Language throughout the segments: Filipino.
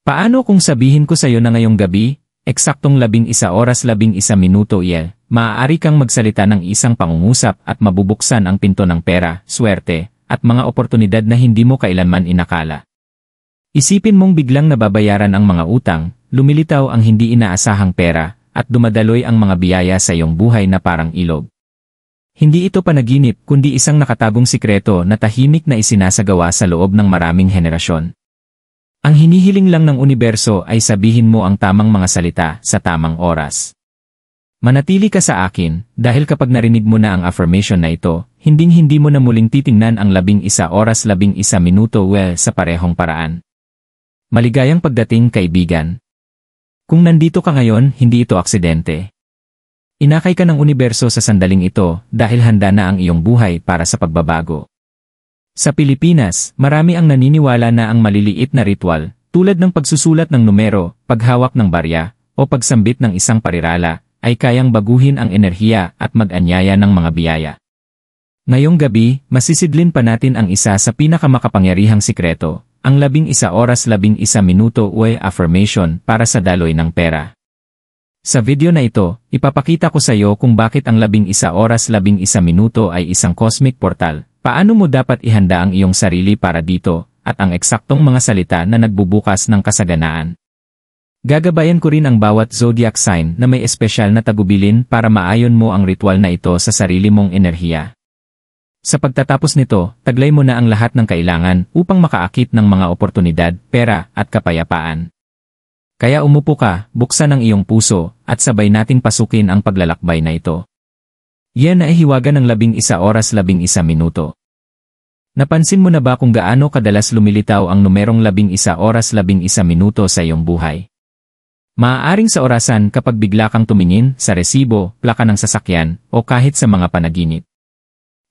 Paano kung sabihin ko sa'yo na ngayong gabi, eksaktong 11 oras 11 minuto maaari kang magsalita ng isang pangungusap at mabubuksan ang pinto ng pera, swerte, at mga oportunidad na hindi mo kailanman inakala. Isipin mong biglang nababayaran ang mga utang, lumilitaw ang hindi inaasahang pera, at dumadaloy ang mga biyaya sa iyong buhay na parang ilog. Hindi ito panaginip kundi isang nakatagong sikreto na tahimik na isinasagawa sa loob ng maraming henerasyon. Ang hinihiling lang ng universo ay sabihin mo ang tamang mga salita sa tamang oras. Manatili ka sa akin, dahil kapag narinig mo na ang affirmation na ito, hinding-hindi mo na muling titingnan ang 11 oras 11 minuto sa parehong paraan. Maligayang pagdating, kaibigan. Kung nandito ka ngayon, hindi ito aksidente. Inakay ka ng universo sa sandaling ito dahil handa na ang iyong buhay para sa pagbabago. Sa Pilipinas, marami ang naniniwala na ang maliliit na ritual, tulad ng pagsusulat ng numero, paghawak ng barya, o pagsambit ng isang parirala, ay kayang baguhin ang enerhiya at mag-anyaya ng mga biyaya. Ngayong gabi, masisidlin pa natin ang isa sa pinakamakapangyarihang sikreto, ang 11 oras 11 minuto affirmation para sa daloy ng pera. Sa video na ito, ipapakita ko sa iyo kung bakit ang 11 oras 11 minuto ay isang cosmic portal. Paano mo dapat ihanda ang iyong sarili para dito, at ang eksaktong mga salita na nagbubukas ng kasaganaan. Gagabayan ko rin ang bawat zodiac sign na may espesyal na tagubilin para maayon mo ang ritual na ito sa sarili mong enerhiya. Sa pagtatapos nito, taglay mo na ang lahat ng kailangan upang makaakit ng mga oportunidad, pera, at kapayapaan. Kaya umupo ka, buksan ang iyong puso, at sabay nating pasukin ang paglalakbay na ito. Yan ay hiwaga ng 11 oras 11 minuto. Napansin mo na ba kung gaano kadalas lumilitaw ang numerong 11 oras 11 minuto sa iyong buhay? Maaaring sa orasan kapag bigla kang tumingin sa resibo, plaka ng sasakyan, o kahit sa mga panaginip.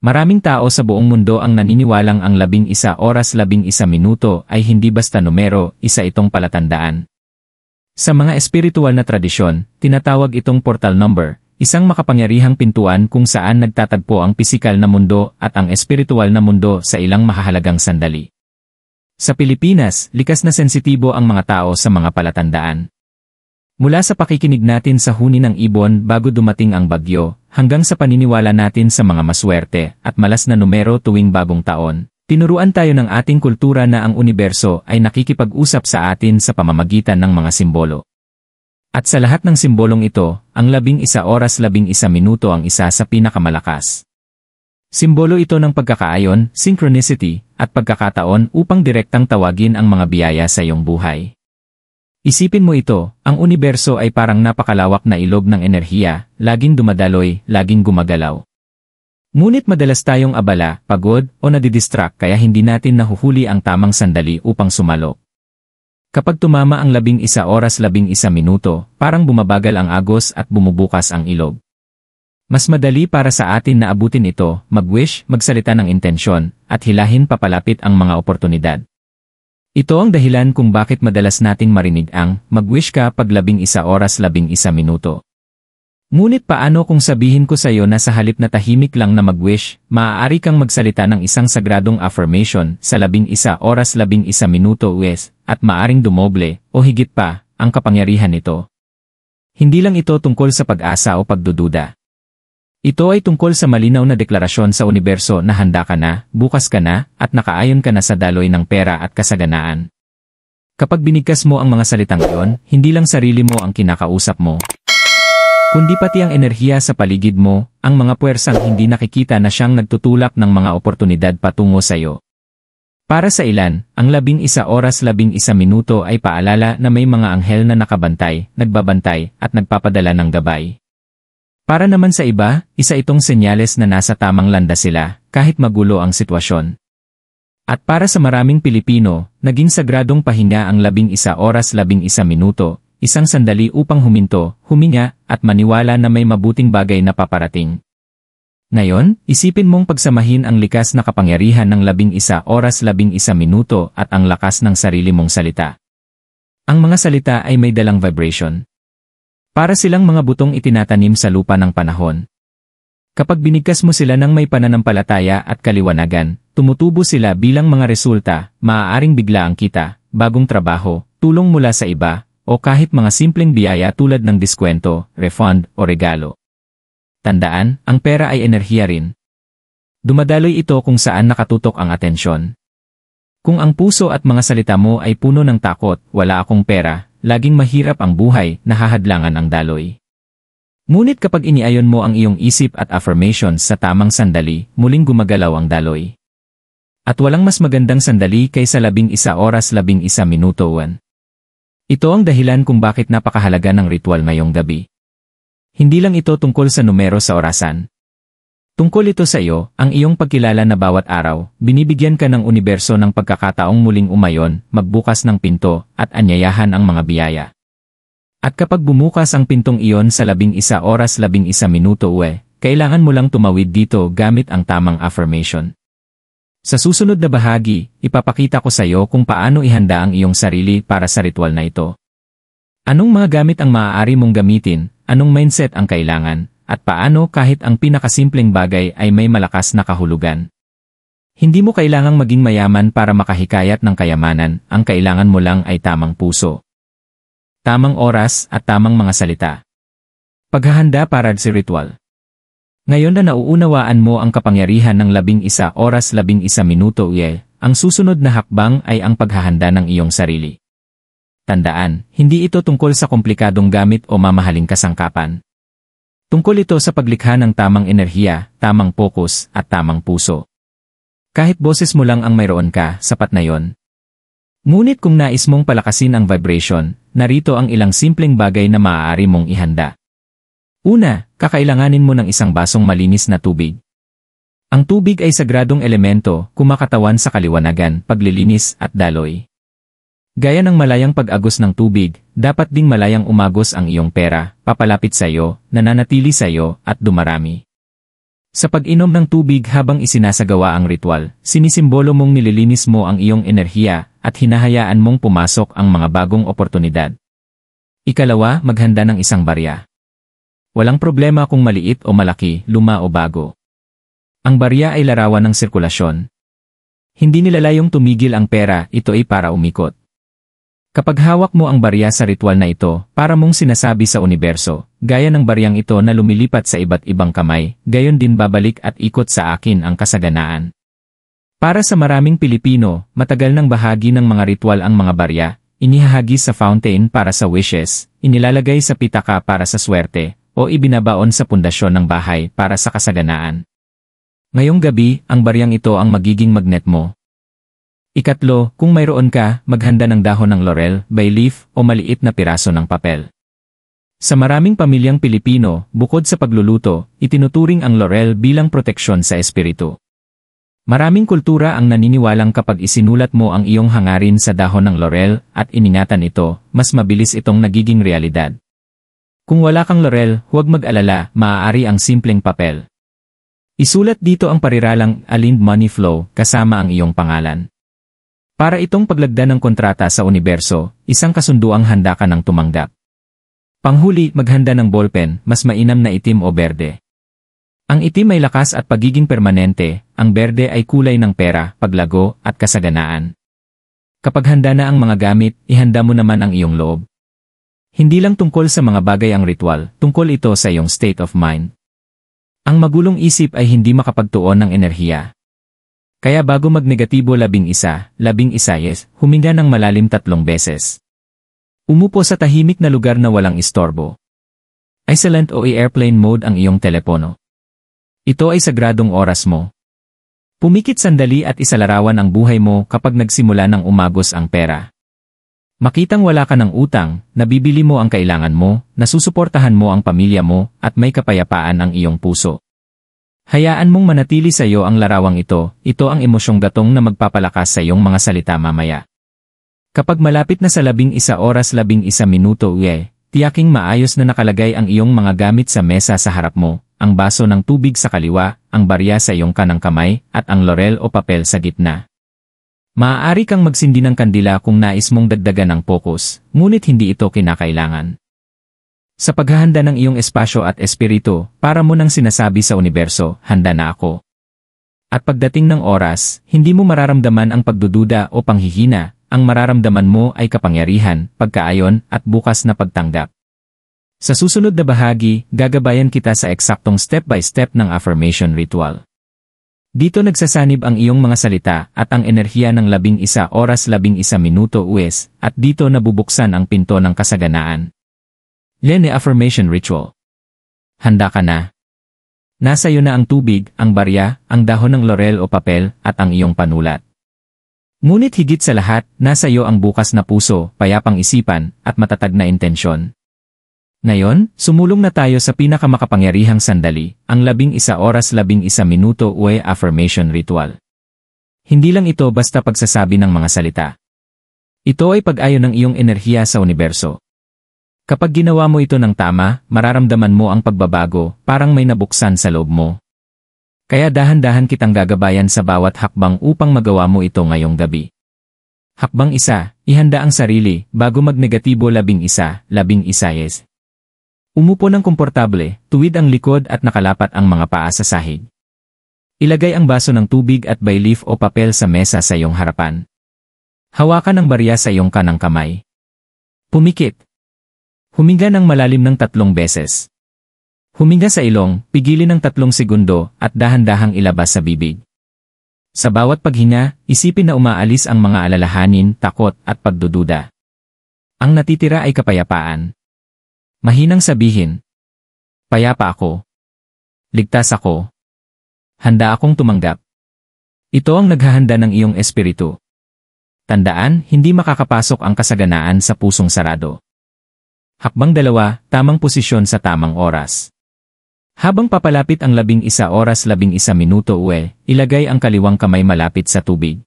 Maraming tao sa buong mundo ang naniniwalang ang 11 oras 11 minuto ay hindi basta numero, isa itong palatandaan. Sa mga espiritual na tradisyon, tinatawag itong portal number, isang makapangyarihang pintuan kung saan nagtatagpo ang pisikal na mundo at ang espiritual na mundo sa ilang mahahalagang sandali. Sa Pilipinas, likas na sensitibo ang mga tao sa mga palatandaan. Mula sa pakikinig natin sa huni ng ibon bago dumating ang bagyo, hanggang sa paniniwala natin sa mga maswerte at malas na numero tuwing bagong taon, tinuruan tayo ng ating kultura na ang universo ay nakikipag-usap sa atin sa pamamagitan ng mga simbolo. At sa lahat ng simbolong ito, ang 11 oras 11 minuto ang isa sa pinakamalakas. Simbolo ito ng pagkakaayon, synchronicity, at pagkakataon upang direktang tawagin ang mga biyaya sa iyong buhay. Isipin mo ito, ang universo ay parang napakalawak na ilog ng enerhiya, laging dumadaloy, laging gumagalaw. Ngunit madalas tayong abala, pagod, o nadidistract kaya hindi natin nahuhuli ang tamang sandali upang sumalok. Kapag tumama ang 11 oras 11 minuto, parang bumabagal ang agos at bumubukas ang ilog. Mas madali para sa atin na abutin ito, mag-wish, magsalita ng intensyon, at hilahin papalapit ang mga oportunidad. Ito ang dahilan kung bakit madalas nating marinig ang mag-wish ka pag 11 oras 11 minuto. Ngunit paano kung sabihin ko sa iyo na sa halip na tahimik lang na mag-wish, maaari kang magsalita ng isang sagradong affirmation sa 11 oras 11 minuto at maaring dumoble, o higit pa, ang kapangyarihan nito. Hindi lang ito tungkol sa pag-asa o pagdududa. Ito ay tungkol sa malinaw na deklarasyon sa universo na handa ka na, bukas ka na, at nakaayon ka na sa daloy ng pera at kasaganaan. Kapag binigkas mo ang mga salitang iyon, hindi lang sarili mo ang kinakausap mo, kundi pati ang enerhiya sa paligid mo, ang mga puwersang hindi nakikita na siyang nagtutulak ng mga oportunidad patungo sa iyo. Para sa ilan, ang 11 oras 11 minuto ay paalala na may mga anghel na nakabantay, nagbabantay, at nagpapadala ng gabay. Para naman sa iba, isa itong senyales na nasa tamang landas sila, kahit magulo ang sitwasyon. At para sa maraming Pilipino, naging sagradong pahinga ang 11 oras 11 minuto, isang sandali upang huminto, huminga, at maniwala na may mabuting bagay na paparating. Ngayon, isipin mong pagsamahin ang likas na kapangyarihan ng 11 oras 11 minuto at ang lakas ng sarili mong salita. Ang mga salita ay may dalang vibration. Para silang mga butong itinatanim sa lupa ng panahon. Kapag binigkas mo sila ng may pananampalataya at kaliwanagan, tumutubo sila bilang mga resulta, maaaring bigla ang kita, bagong trabaho, tulong mula sa iba, o kahit mga simpleng biyaya tulad ng diskwento, refund, o regalo. Tandaan, ang pera ay enerhiya rin. Dumadaloy ito kung saan nakatutok ang atensyon. Kung ang puso at mga salita mo ay puno ng takot, wala akong pera, laging mahirap ang buhay, nahahadlangan ang daloy. Ngunit kapag iniayon mo ang iyong isip at affirmations sa tamang sandali, muling gumagalaw ang daloy. At walang mas magandang sandali kaysa 11 oras 11 minuto. Ito ang dahilan kung bakit napakahalaga ng ritual ngayong gabi. Hindi lang ito tungkol sa numero sa orasan. Tungkol ito sa iyo, ang iyong pagkilala na bawat araw, binibigyan ka ng universo ng pagkakataong muling umayon, magbukas ng pinto, at anyayahan ang mga biyaya. At kapag bumukas ang pintong iyon sa 11 oras 11 minuto, kailangan mo lang tumawid dito gamit ang tamang affirmation. Sa susunod na bahagi, ipapakita ko sa iyo kung paano ihanda ang iyong sarili para sa ritual na ito. Anong mga gamit ang maaari mong gamitin, anong mindset ang kailangan, at paano kahit ang pinakasimpleng bagay ay may malakas na kahulugan. Hindi mo kailangang maging mayaman para makahikayat ng kayamanan, ang kailangan mo lang ay tamang puso, tamang oras at tamang mga salita. Paghahanda para sa ritual. Ngayon na nauunawaan mo ang kapangyarihan ng 11 oras 11 minuto, ang susunod na hakbang ay ang paghahanda ng iyong sarili. Tandaan, hindi ito tungkol sa komplikadong gamit o mamahaling kasangkapan. Tungkol ito sa paglikha ng tamang enerhiya, tamang focus, at tamang puso. Kahit boses mo lang ang mayroon ka, sapat na yon. Ngunit kung nais mong palakasin ang vibration, narito ang ilang simpleng bagay na maaari mong ihanda. Una, kakailanganin mo ng isang basong malinis na tubig. Ang tubig ay sagradong elemento, kumakatawan sa kaliwanagan, paglilinis, at daloy. Gaya ng malayang pag-agos ng tubig, dapat ding malayang umagos ang iyong pera, papalapit sa iyo, nananatili sa iyo, at dumarami. Sa pag-inom ng tubig habang isinasagawa ang ritual, sinisimbolo mong nililinis mo ang iyong enerhiya, at hinahayaan mong pumasok ang mga bagong oportunidad. Ikalawa, maghanda ng isang barya. Walang problema kung maliit o malaki, luma o bago. Ang barya ay larawan ng sirkulasyon. Hindi nilalayong tumigil ang pera, ito ay para umikot. Kapag hawak mo ang barya sa ritual na ito, para mong sinasabi sa universo, gaya ng baryang ito na lumilipat sa iba't ibang kamay, gayon din babalik at ikot sa akin ang kasaganaan. Para sa maraming Pilipino, matagal ng bahagi ng mga ritual ang mga barya, inihahagis sa fountain para sa wishes, inilalagay sa pitaka para sa swerte, o ibinabaon sa pundasyon ng bahay para sa kasaganaan. Ngayong gabi, ang baryang ito ang magiging magnet mo. Ikatlo, kung mayroon ka, maghanda ng dahon ng laurel, bay leaf, o maliit na piraso ng papel. Sa maraming pamilyang Pilipino, bukod sa pagluluto, itinuturing ang laurel bilang proteksyon sa espiritu. Maraming kultura ang naniniwalang kapag isinulat mo ang iyong hangarin sa dahon ng laurel at iningatan ito, mas mabilis itong nagiging realidad. Kung wala kang laurel, huwag mag-alala, maaari ang simpleng papel. Isulat dito ang pariralang aligned money flow kasama ang iyong pangalan. Para itong paglagda ng kontrata sa universo, isang kasunduang handa ka ng tumanggap. Panghuli, maghanda ng ballpen, mas mainam na itim o berde. Ang itim ay lakas at pagiging permanente, ang berde ay kulay ng pera, paglago, at kasaganaan. Kapag handa na ang mga gamit, ihanda mo naman ang iyong loob. Hindi lang tungkol sa mga bagay ang ritual, tungkol ito sa iyong state of mind. Ang magulong isip ay hindi makapagtuon ng enerhiya. Kaya bago magnegatibo 11, yes, huminga ng malalim 3 beses. Umupo sa tahimik na lugar na walang istorbo. Silent o airplane mode ang iyong telepono. Ito ay sagradong oras mo. Pumikit sandali at isalarawan ang buhay mo kapag nagsimula ng umagos ang pera. Makitang wala ka ng utang, nabibili mo ang kailangan mo, nasusuportahan mo ang pamilya mo, at may kapayapaan ang iyong puso. Hayaan mong manatili sa iyo ang larawang ito ang emosyong gatong na magpapalakas sa iyong mga salita mamaya. Kapag malapit na sa 11 oras 11 minuto, tiyaking maayos na nakalagay ang iyong mga gamit sa mesa sa harap mo, ang baso ng tubig sa kaliwa, ang barya sa iyong kanang kamay, at ang laurel o papel sa gitna. Maaari kang magsindi ng kandila kung nais mong dagdagan ng focus, ngunit hindi ito kinakailangan. Sa paghahanda ng iyong espasyo at espiritu, para mo nang sinasabi sa universo, handa na ako. At pagdating ng oras, hindi mo mararamdaman ang pagdududa o panghihina, ang mararamdaman mo ay kapangyarihan, pagkaayon, at bukas na pagtanggap. Sa susunod na bahagi, gagabayan kita sa eksaktong step-by-step ng affirmation ritual. Dito nagsasanib ang iyong mga salita at ang enerhiya ng 11 oras 11 minuto US at dito nabubuksan ang pinto ng kasaganaan. Lene Affirmation Ritual. Handa ka na? Nasa iyo na ang tubig, ang barya, ang dahon ng laurel o papel, at ang iyong panulat. Ngunit higit sa lahat, nasa iyo ang bukas na puso, payapang isipan, at matatag na intensyon. Ngayon, sumulong na tayo sa pinakamakapangyarihang sandali, ang 11 oras 11 minuto UE Affirmation Ritual. Hindi lang ito basta pagsasabi ng mga salita. Ito ay pag-ayon ng iyong enerhiya sa universo. Kapag ginawa mo ito ng tama, mararamdaman mo ang pagbabago, parang may nabuksan sa loob mo. Kaya dahan-dahan kitang gagabayan sa bawat hakbang upang magawa mo ito ngayong gabi. Hakbang 1, ihanda ang sarili, bago mag-negatibo 11 yes. Umupo ng komportable, tuwid ang likod at nakalapat ang mga paa sa sahig. Ilagay ang baso ng tubig at bay leaf o papel sa mesa sa iyong harapan. Hawakan ang barya sa iyong kanang kamay. Pumikit. Huminga ng malalim ng 3 beses. Huminga sa ilong, pigilin ng 3 segundo at dahan-dahang ilabas sa bibig. Sa bawat paghinga, isipin na umaalis ang mga alalahanin, takot at pagdududa. Ang natitira ay kapayapaan. Mahinang sabihin, payapa ako. Ligtas ako. Handa akong tumanggap. Ito ang naghahanda ng iyong espiritu. Tandaan, hindi makakapasok ang kasaganaan sa pusong sarado. Hakbang 2, tamang posisyon sa tamang oras. Habang papalapit ang 11 oras 11 minuto UE, ilagay ang kaliwang kamay malapit sa tubig.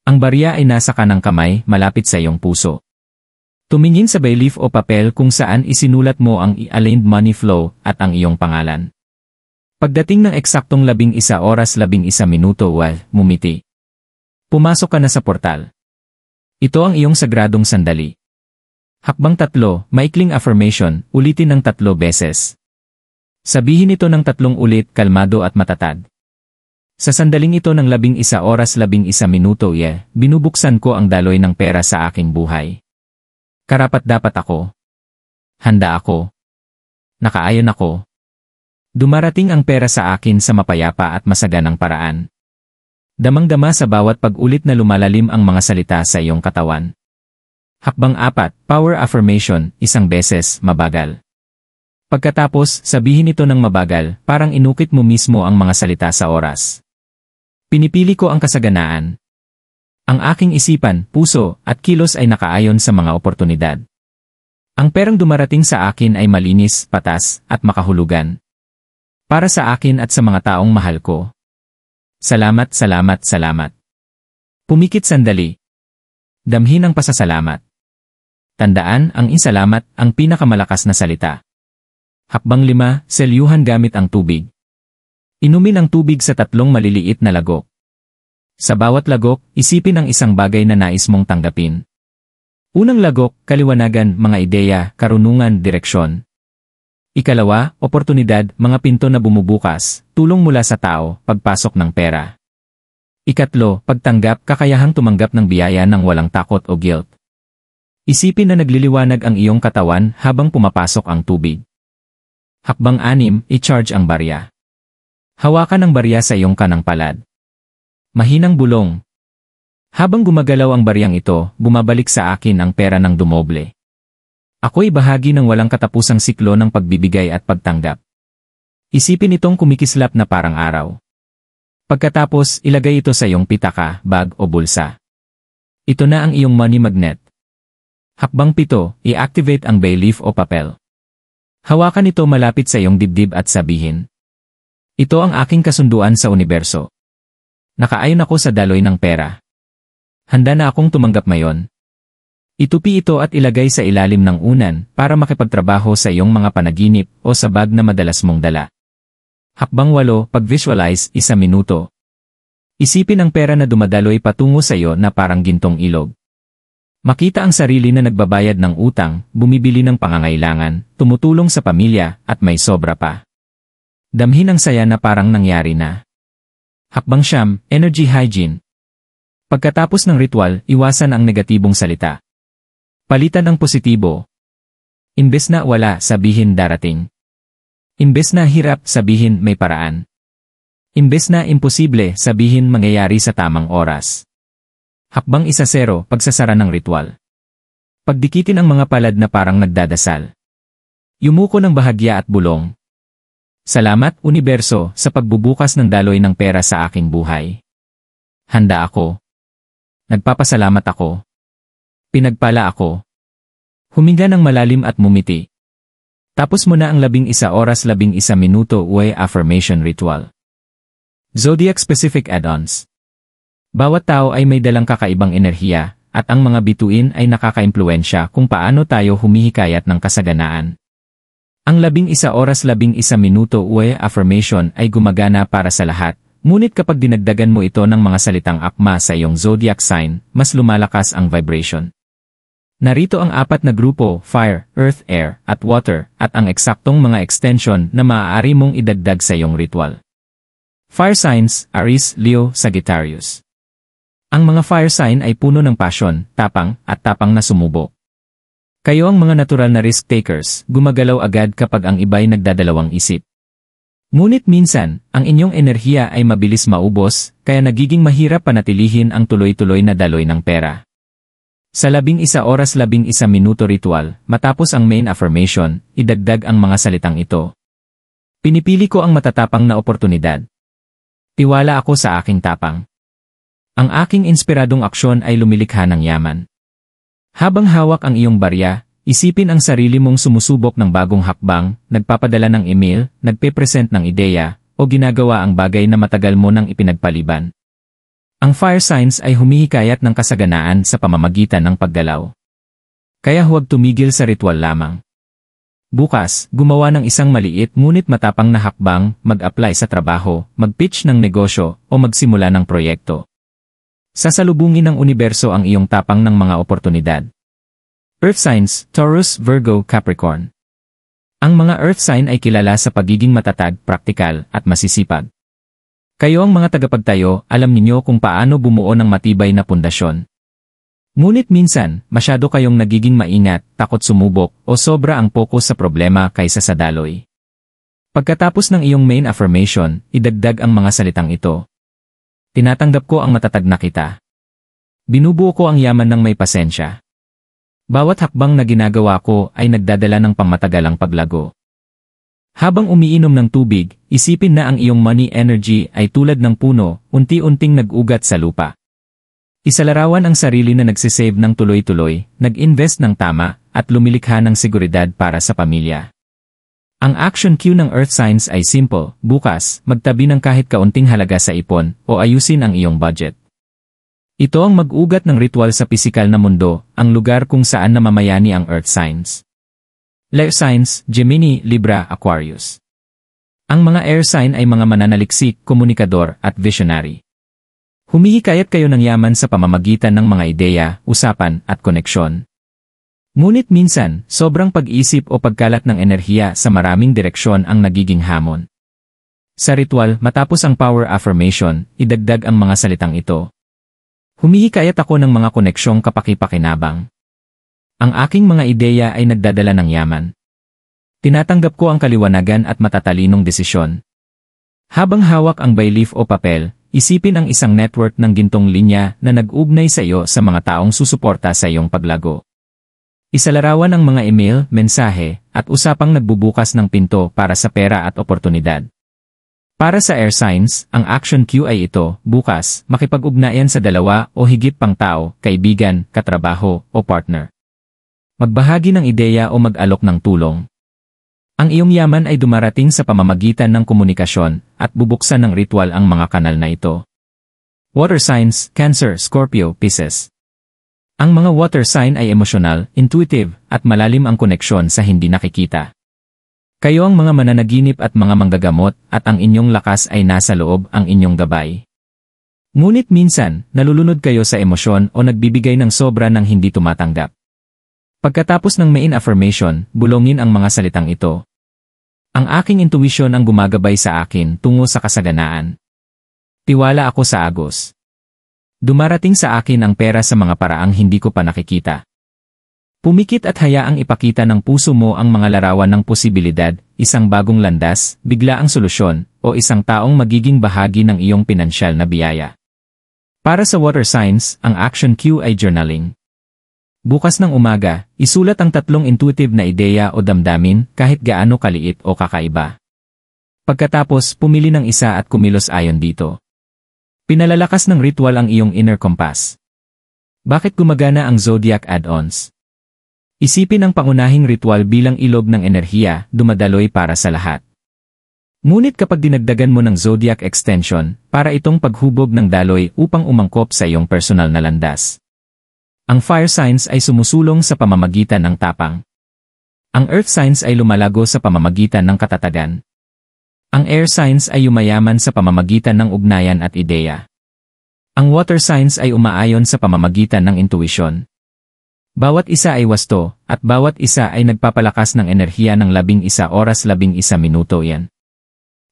Ang barya ay nasa kanang kamay, malapit sa iyong puso. Tumingin sa bay leaf o papel kung saan isinulat mo ang i-aligned money flow at ang iyong pangalan. Pagdating ng eksaktong 11 oras 11 minuto mumiti. Pumasok ka na sa portal. Ito ang iyong sagradong sandali. Hakbang 3, maikling affirmation, ulitin ng 3 beses. Sabihin ito ng 3 ulit, kalmado at matatag. Sa sandaling ito ng 11 oras 11 minuto binubuksan ko ang daloy ng pera sa aking buhay. Karapat-dapat ako. Handa ako. Nakaayon ako. Dumarating ang pera sa akin sa mapayapa at masaganang paraan. Damang-dama sa bawat pag-ulit na lumalalim ang mga salita sa iyong katawan. Hakbang 4, power affirmation, 1 beses, mabagal. Pagkatapos, sabihin ito ng mabagal, parang inukit mo mismo ang mga salita sa oras. Pinipili ko ang kasaganaan. Ang aking isipan, puso, at kilos ay nakaayon sa mga oportunidad. Ang perang dumarating sa akin ay malinis, patas, at makahulugan. Para sa akin at sa mga taong mahal ko. Salamat, salamat, salamat. Pumikit sandali. Damhin ang pasasalamat. Tandaan, ang salamat ang pinakamalakas na salita. Hakbang 5, selyuhan gamit ang tubig. Inumin ang tubig sa 3 maliliit na lagok. Sa bawat lagok, isipin ang isang bagay na nais mong tanggapin. Unang lagok, kaliwanagan, mga ideya, karunungan, direksyon. Ikalawa, oportunidad, mga pinto na bumubukas, tulong mula sa tao, pagpasok ng pera. Ikatlo, pagtanggap, kakayahang tumanggap ng biyaya ng walang takot o guilt. Isipin na nagliliwanag ang iyong katawan habang pumapasok ang tubig. Hakbang 6, i-charge ang barya. Hawakan ang barya sa iyong kanang palad. Mahinang bulong. Habang gumagalaw ang baryang ito, bumabalik sa akin ang pera ng dumoble. Ako'y bahagi ng walang katapusang siklo ng pagbibigay at pagtanggap. Isipin itong kumikislap na parang araw. Pagkatapos, ilagay ito sa iyong pitaka, bag o bulsa. Ito na ang iyong money magnet. Hakbang 7, i-activate ang bay leaf o papel. Hawakan ito malapit sa iyong dibdib at sabihin. Ito ang aking kasunduan sa universo. Nakaayon ako sa daloy ng pera. Handa na akong tumanggap ngayon. Itupi ito at ilagay sa ilalim ng unan para makipagtrabaho sa iyong mga panaginip o sa bag na madalas mong dala. Hakbang 8, pag-visualize, 1 minuto. Isipin ang pera na dumadaloy patungo sa iyo na parang gintong ilog. Makita ang sarili na nagbabayad ng utang, bumibili ng pangangailangan, tumutulong sa pamilya, at may sobra pa. Damhin ang saya na parang nangyari na. Hakbang 9, energy hygiene. Pagkatapos ng ritual, iwasan ang negatibong salita. Palitan ang positibo. Imbes na wala, sabihin darating. Imbes na hirap, sabihin may paraan. Imbes na imposible, sabihin mangyayari sa tamang oras. Hakbang 1-0, pagsasara ng ritual. Pagdikitin ang mga palad na parang nagdadasal. Yumuko ng bahagya at bulong. Salamat, Universo, sa pagbubukas ng daloy ng pera sa aking buhay. Handa ako. Nagpapasalamat ako. Pinagpala ako. Huminga ng malalim at mumiti. Tapos mo na ang 11 oras 11 minuto way affirmation ritual. Zodiac-specific add-ons. Bawat tao ay may dalang kakaibang enerhiya, at ang mga bituin ay nakakaimpluwensya kung paano tayo humihikayat ng kasaganaan. Ang 11 oras 11 minuto way affirmation ay gumagana para sa lahat, ngunit kapag dinagdagan mo ito ng mga salitang akma sa iyong zodiac sign, mas lumalakas ang vibration. Narito ang 4 na grupo, fire, earth, air, at water, at ang eksaktong mga extension na maaari mong idagdag sa iyong ritual. Fire signs, Aries, Leo, Sagittarius. Ang mga fire sign ay puno ng passion, tapang, at tapang na sumubok. Kayo ang mga natural na risk takers, gumagalaw agad kapag ang iba'y nagdadalawang isip. Ngunit minsan, ang inyong enerhiya ay mabilis maubos, kaya nagiging mahirap panatilihin ang tuloy-tuloy na daloy ng pera. Sa 11 oras 11 minuto ritual, matapos ang main affirmation, idagdag ang mga salitang ito. Pinipili ko ang matatapang na oportunidad. Tiwala ako sa aking tapang. Ang aking inspiradong aksyon ay lumilikha ng yaman. Habang hawak ang iyong barya, isipin ang sarili mong sumusubok ng bagong hakbang, nagpapadala ng email, nagpe-present ng ideya, o ginagawa ang bagay na matagal mo nang ipinagpaliban. Ang fire signs ay humihikayat ng kasaganaan sa pamamagitan ng paggalaw. Kaya huwag tumigil sa ritual lamang. Bukas, gumawa ng isang maliit ngunit matapang na hakbang, mag-apply sa trabaho, mag-pitch ng negosyo, o magsimula ng proyekto. Sasalubungin ng universo ang iyong tapang ng mga oportunidad. Earth signs, Taurus, Virgo, Capricorn. Ang mga earth sign ay kilala sa pagiging matatag, praktikal, at masisipag. Kayo ang mga tagapagtayo, alam ninyo kung paano bumuo ng matibay na pundasyon. Ngunit minsan, masyado kayong nagiging maingat, takot sumubok, o sobra ang focus sa problema kaysa sa daloy. Pagkatapos ng iyong main affirmation, idagdag ang mga salitang ito. Tinatanggap ko ang matatag na kita. Binubuo ko ang yaman ng may pasensya. Bawat hakbang na ginagawa ko ay nagdadala ng pangmatagalang paglago. Habang umiinom ng tubig, isipin na ang iyong money energy ay tulad ng puno, unti-unting nag-ugat sa lupa. Isalarawan ang sarili na nagsisave ng tuloy-tuloy, nag-invest ng tama, at lumilikha ng seguridad para sa pamilya. Ang action cue ng earth signs ay simple, bukas, magtabi ng kahit kaunting halaga sa ipon, o ayusin ang iyong budget. Ito ang mag-ugat ng ritual sa pisikal na mundo, ang lugar kung saan namamayani ang earth signs. Air signs, Gemini, Libra, Aquarius. Ang mga air sign ay mga mananaliksik, komunikador, at visionary. Humihikayat kayo ng yaman sa pamamagitan ng mga ideya, usapan, at koneksyon. Ngunit minsan, sobrang pag-isip o pagkalat ng enerhiya sa maraming direksyon ang nagiging hamon. Sa ritual, matapos ang power affirmation, idagdag ang mga salitang ito. Humihikayat ako ng mga koneksyong kapaki-pakinabang. Ang aking mga ideya ay nagdadala ng yaman. Tinatanggap ko ang kaliwanagan at matatalinong desisyon. Habang hawak ang bayleaf o papel, isipin ang isang network ng gintong linya na nag-ugnay sa iyo sa mga taong susuporta sa iyong paglago. Isalarawan ang mga email, mensahe, at usapang nagbubukas ng pinto para sa pera at oportunidad. Para sa air signs, ang action cue ay ito, bukas, makipag-ugnayan sa dalawa o higit pang tao, kaibigan, katrabaho, o partner. Magbahagi ng ideya o mag-alok ng tulong. Ang iyong yaman ay dumarating sa pamamagitan ng komunikasyon at bubuksan ng ritual ang mga kanal na ito. Water signs, Cancer, Scorpio, Pisces. Ang mga water sign ay emosyonal, intuitive, at malalim ang koneksyon sa hindi nakikita. Kayo ang mga mananaginip at mga manggagamot at ang inyong lakas ay nasa loob ang inyong gabay. Ngunit minsan, nalulunod kayo sa emosyon o nagbibigay ng sobra ng hindi tumatanggap. Pagkatapos ng main affirmation, bulongin ang mga salitang ito. Ang aking intuition ang gumagabay sa akin tungo sa kasaganaan. Tiwala ako sa agos. Dumarating sa akin ang pera sa mga paraang hindi ko pa nakikita. Pumikit at hayaang ipakita ng puso mo ang mga larawan ng posibilidad, isang bagong landas, biglaang solusyon, o isang taong magiging bahagi ng iyong pinansyal na biyaya. Para sa water signs, ang action cue ay journaling. Bukas ng umaga, isulat ang 3 intuitive na ideya o damdamin kahit gaano kaliit o kakaiba. Pagkatapos, pumili ng isa at kumilos ayon dito. Pinalalakas ng ritual ang iyong inner compass. Bakit gumagana ang zodiac add-ons? Isipin ang pangunahing ritual bilang ilog ng enerhiya, dumadaloy para sa lahat. Ngunit kapag dinagdagan mo ng zodiac extension, para itong paghubog ng daloy upang umangkop sa iyong personal na landas. Ang fire signs ay sumusulong sa pamamagitan ng tapang. Ang earth signs ay lumalago sa pamamagitan ng katatagan. Ang air signs ay yumayaman sa pamamagitan ng ugnayan at ideya. Ang water signs ay umaayon sa pamamagitan ng intuisyon. Bawat isa ay wasto, at bawat isa ay nagpapalakas ng enerhiya ng 11 oras 11 minuto yan.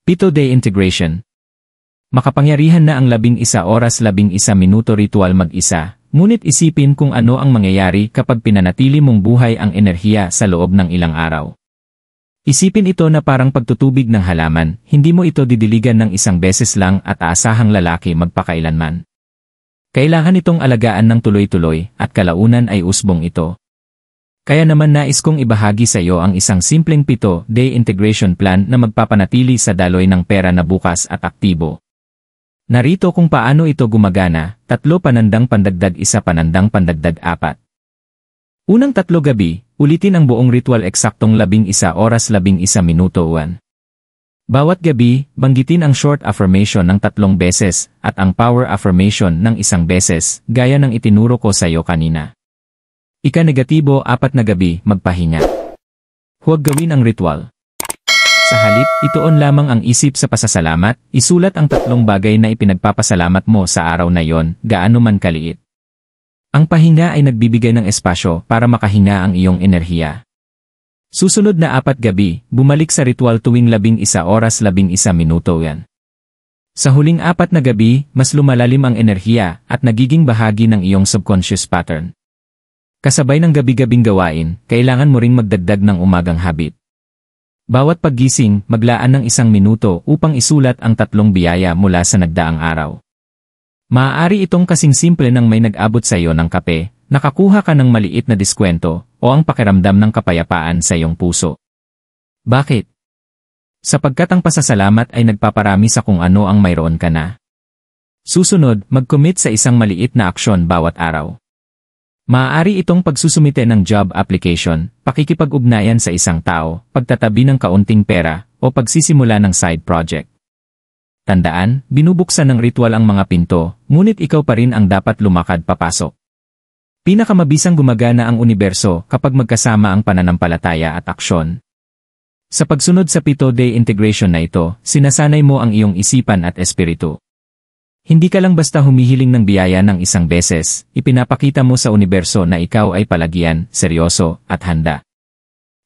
7-day integration. Makapangyarihan na ang 11 oras 11 minuto ritual mag-isa, ngunit isipin kung ano ang mangyayari kapag pinanatili mong buhay ang enerhiya sa loob ng ilang araw. Isipin ito na parang pagtutubig ng halaman, hindi mo ito didiligan ng isang beses lang at aasahang lalaki magpakailanman. Kailangan itong alagaan ng tuloy-tuloy at kalaunan ay usbong ito. Kaya naman nais kong ibahagi sa iyo ang isang simpleng 7-day integration plan na magpapanatili sa daloy ng pera na bukas at aktibo. Narito kung paano ito gumagana, 3 panandang pandagdag 1 panandang pandagdag 4. Unang 3 gabi, ulitin ang buong ritual eksaktong 11 oras 11 minuto 1. Bawat gabi, banggitin ang short affirmation ng 3 beses at ang power affirmation ng 1 beses, gaya ng itinuro ko sa iyo kanina. Ika-negatibo 4 na gabi, magpahinga. Huwag gawin ang ritual. Sa halip, ituon lamang ang isip sa pasasalamat, isulat ang 3 bagay na ipinagpapasalamat mo sa araw na yon, gaano man kaliit. Ang pahinga ay nagbibigay ng espasyo para makahinga ang iyong enerhiya. Susunod na 4 gabi, bumalik sa ritual tuwing 11 oras 11 minuto yan. Sa huling 4 na gabi, mas lumalalim ang enerhiya at nagiging bahagi ng iyong subconscious pattern. Kasabay ng gabi-gabing gawain, kailangan mo ring magdagdag ng umagang habit. Bawat paggising, maglaan ng 1 minuto upang isulat ang 3 biyaya mula sa nagdaang araw. Maaari itong kasing simple nang may nag-abot sa iyo ng kape, nakakuha ka ng maliit na diskwento, o ang pakiramdam ng kapayapaan sa iyong puso. Bakit? Sapagkat ang pasasalamat ay nagpaparami sa kung ano ang mayroon ka na. Susunod, mag-commit sa isang maliit na aksyon bawat araw. Maaari itong pagsusumite ng job application, pakikipag-ugnayan sa isang tao, pagtatabi ng kaunting pera, o pagsisimula ng side project. Tandaan, binubuksan ng ritual ang mga pinto, ngunit ikaw pa rin ang dapat lumakad papasok. Pinakamabisang gumagana ang universo kapag magkasama ang pananampalataya at aksyon. Sa pagsunod sa 7-day integration na ito, sinasanay mo ang iyong isipan at espiritu. Hindi ka lang basta humihiling ng biyaya ng 1 beses, ipinapakita mo sa universo na ikaw ay palagyan, seryoso, at handa.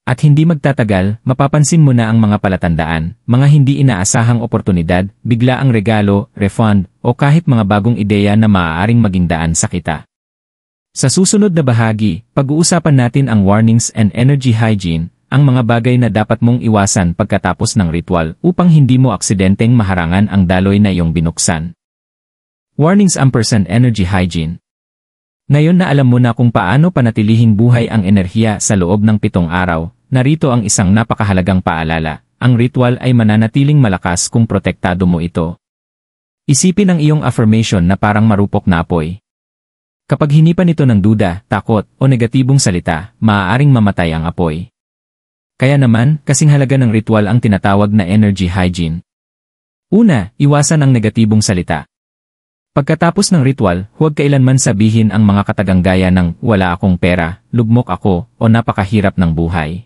At hindi magtatagal, mapapansin mo na ang mga palatandaan, mga hindi inaasahang oportunidad, biglaang regalo, refund, o kahit mga bagong ideya na maaaring maging daan sa kita. Sa susunod na bahagi, pag-uusapan natin ang warnings and energy hygiene, ang mga bagay na dapat mong iwasan pagkatapos ng ritual upang hindi mo aksidenteng maharangan ang daloy na iyong binuksan. Warnings & energy hygiene. Ngayon na alam mo na kung paano panatilihing buhay ang enerhiya sa loob ng 7 araw, narito ang isang napakahalagang paalala, ang ritual ay mananatiling malakas kung protektado mo ito. Isipin ang iyong affirmation na parang marupok na apoy. Kapag hinipan ito ng duda, takot, o negatibong salita, maaaring mamatay ang apoy. Kaya naman, kasing halaga ng ritual ang tinatawag na energy hygiene. Una, iwasan ang negatibong salita. Pagkatapos ng ritual, huwag kailanman sabihin ang mga katagang gaya ng wala akong pera, lugmok ako, o napakahirap ng buhay.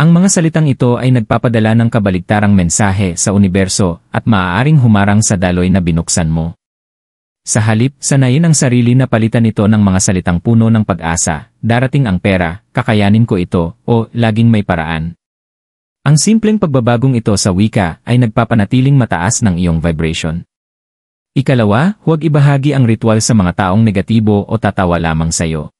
Ang mga salitang ito ay nagpapadala ng kabaligtarang mensahe sa universo at maaaring humarang sa daloy na binuksan mo. Sa halip, sanayin ang sarili na palitan ito ng mga salitang puno ng pag-asa, darating ang pera, kakayanin ko ito, o laging may paraan. Ang simpleng pagbabagong ito sa wika ay nagpapanatiling mataas ng iyong vibration. Ikalawa, huwag ibahagi ang ritual sa mga taong negatibo o tatawa lamang sa'yo.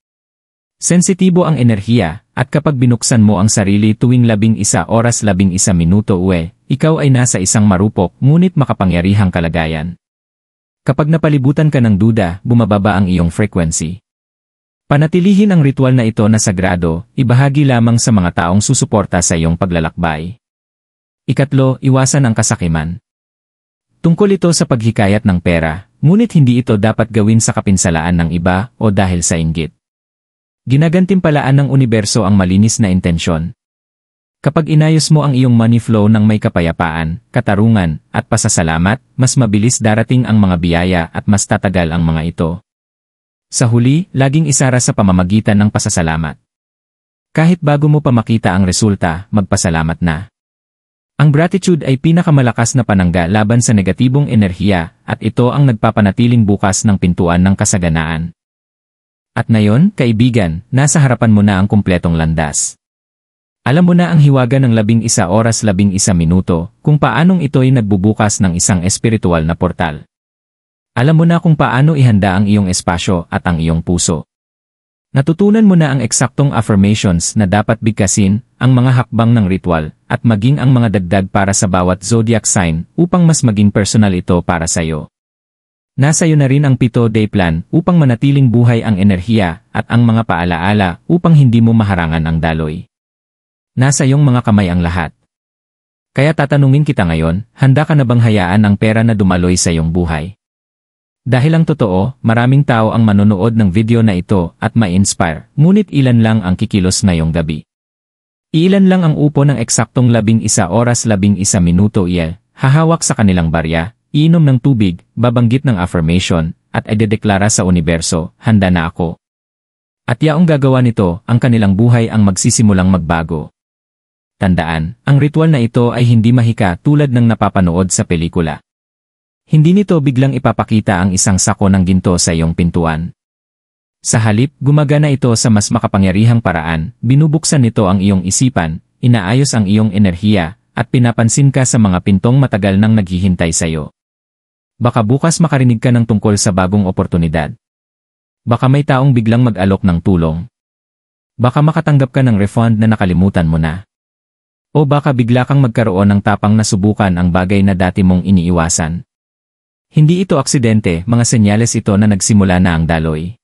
Sensitibo ang enerhiya, at kapag binuksan mo ang sarili tuwing 11 oras 11 minuto ikaw ay nasa isang marupok ngunit makapangyarihang kalagayan. Kapag napalibutan ka ng duda, bumababa ang iyong frequency. Panatilihin ang ritual na ito na sagrado, ibahagi lamang sa mga taong susuporta sa iyong paglalakbay. Ikatlo, iwasan ang kasakiman. Tungkol ito sa paghikayat ng pera, ngunit hindi ito dapat gawin sa kapinsalaan ng iba o dahil sa inggit. Ginagantimpalaan ng universo ang malinis na intensyon. Kapag inayos mo ang iyong money flow ng may kapayapaan, katarungan, at pasasalamat, mas mabilis darating ang mga biyaya at mas tatagal ang mga ito. Sa huli, laging isara sa pamamagitan ng pasasalamat. Kahit bago mo pa makita ang resulta, magpasalamat na. Ang gratitude ay pinakamalakas na panangga laban sa negatibong enerhiya at ito ang nagpapanatiling bukas ng pintuan ng kasaganaan. At ngayon, kaibigan, nasa harapan mo na ang kumpletong landas. Alam mo na ang hiwaga ng 11 oras 11 minuto kung paanong ito'y nagbubukas ng isang espiritual na portal. Alam mo na kung paano ihanda ang iyong espasyo at ang iyong puso. Natutunan mo na ang eksaktong affirmations na dapat bigkasin, ang mga hakbang ng ritual, at maging ang mga dagdag para sa bawat zodiac sign upang mas maging personal ito para sa iyo. Nasa iyo na rin ang 7-day plan upang manatiling buhay ang enerhiya at ang mga paalaala upang hindi mo maharangan ang daloy. Nasa iyong mga kamay ang lahat. Kaya tatanungin kita ngayon, handa ka na bang hayaan ang pera na dumaloy sa iyong buhay? Dahil ang totoo, maraming tao ang manonood ng video na ito at ma-inspire, ngunit ilan lang ang kikilos ngayong gabi. Ilan lang ang upo ng eksaktong 11 oras 11 minuto hahawak sa kanilang barya, iinom ng tubig, babanggit ng affirmation, at idedeklara sa universo, handa na ako. At yaong gagawa nito, ang kanilang buhay ang magsisimulang magbago. Tandaan, ang ritual na ito ay hindi mahika tulad ng napapanood sa pelikula. Hindi nito biglang ipapakita ang isang sako ng ginto sa iyong pintuan. Sa halip, gumagana ito sa mas makapangyarihang paraan, binubuksan nito ang iyong isipan, inaayos ang iyong enerhiya, at pinapansin ka sa mga pintong matagal nang naghihintay sa iyo. Baka bukas makarinig ka ng tungkol sa bagong oportunidad. Baka may taong biglang mag-alok ng tulong. Baka makatanggap ka ng refund na nakalimutan mo na. O baka bigla kang magkaroon ng tapang na subukan ang bagay na dati mong iniiwasan. Hindi ito aksidente, mga senyales ito na nagsimula na ang daloy.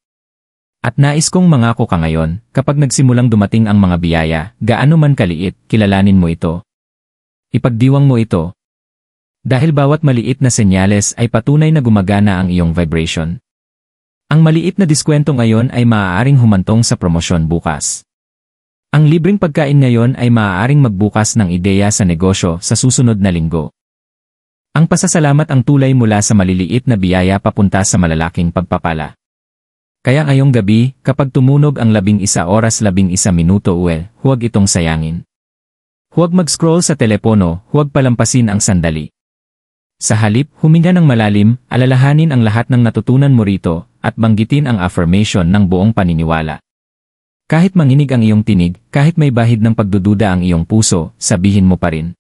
At nais kong mangako ka ngayon, kapag nagsimulang dumating ang mga biyaya, gaano man kaliit, kilalanin mo ito. Ipagdiwang mo ito. Dahil bawat maliit na senyales ay patunay na gumagana ang iyong vibration. Ang maliit na diskwento ngayon ay maaaring humantong sa promosyon bukas. Ang libreng pagkain ngayon ay maaaring magbukas ng ideya sa negosyo sa susunod na linggo. Ang pasasalamat ang tulay mula sa maliliit na biyaya papunta sa malalaking pagpapala. Kaya ngayong gabi, kapag tumunog ang 11 oras 11 minuto huwag itong sayangin. Huwag mag-scroll sa telepono, huwag palampasin ang sandali. Sa halip, huminga ng malalim, alalahanin ang lahat ng natutunan mo rito, at banggitin ang affirmation ng buong paniniwala. Kahit manginig ang iyong tinig, kahit may bahid ng pagdududa ang iyong puso, sabihin mo pa rin.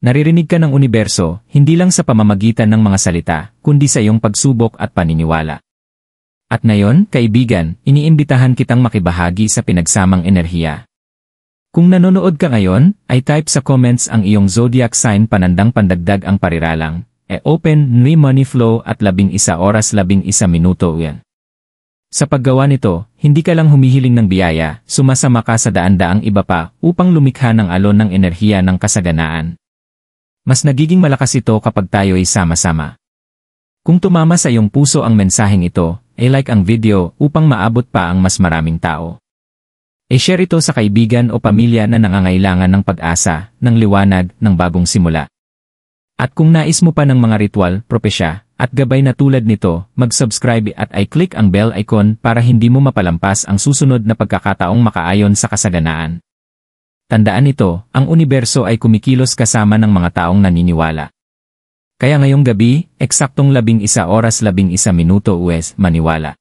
Naririnig ka ng universo, hindi lang sa pamamagitan ng mga salita, kundi sa iyong pagsubok at paniniwala. At ngayon, kaibigan, iniimbitahan kitang makibahagi sa pinagsamang enerhiya. Kung nanonood ka ngayon, ay type sa comments ang iyong zodiac sign panandang pandagdag ang pariralang, open New Money Flow at 11 oras 11 minuto Sa paggawa nito, hindi ka lang humihiling ng biyaya, sumasama ka sa daan-daang iba pa upang lumikha ng alon ng enerhiya ng kasaganaan. Mas nagiging malakas ito kapag tayo ay sama-sama. Kung tumama sa iyong puso ang mensaheng ito, like ang video upang maabot pa ang mas maraming tao. I-share ito sa kaibigan o pamilya na nangangailangan ng pag-asa, ng liwanag, ng bagong simula. At kung nais mo pa ng mga ritual, propesya, at gabay na tulad nito, mag-subscribe at i-click ang bell icon para hindi mo mapalampas ang susunod na pagkakataong makaayon sa kasaganaan. Tandaan ito, ang universo ay kumikilos kasama ng mga taong naniniwala. Kaya ngayong gabi, eksaktong 11 oras 11 minuto maniwala.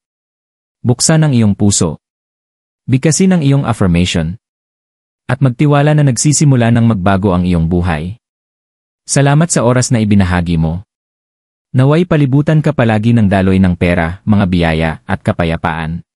Buksan ang iyong puso. Bigkasin ang iyong affirmation. At magtiwala na nagsisimula ng magbago ang iyong buhay. Salamat sa oras na ibinahagi mo. Naway palibutan ka palagi ng daloy ng pera, mga biyaya, at kapayapaan.